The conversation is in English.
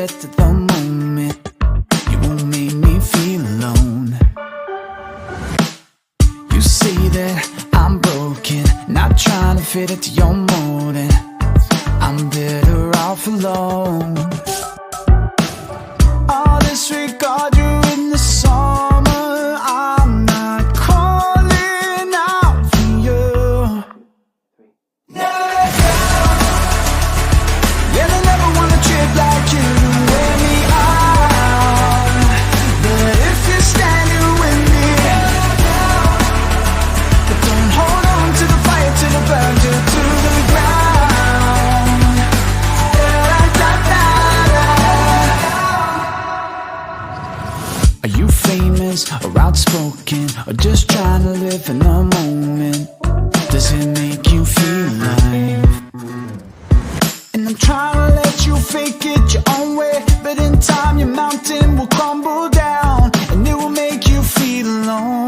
rest of the moment. You won't make me feel alone. You say that I'm broken, not trying to fit into your molding. I'm better off alone. I'll disregard you in the summer. I'm not calling out for you. Yeah, I never wanna trip like you to wear me out. But if you're standing with me, but don't hold on to the fire till it burns you to the ground. Are you famous or outspoken, or just trying to live in the moment? Does it make you feel alive? And I'm trying to let you fake it your own way, but in time your mountain will crumble down, and it will make you feel alone.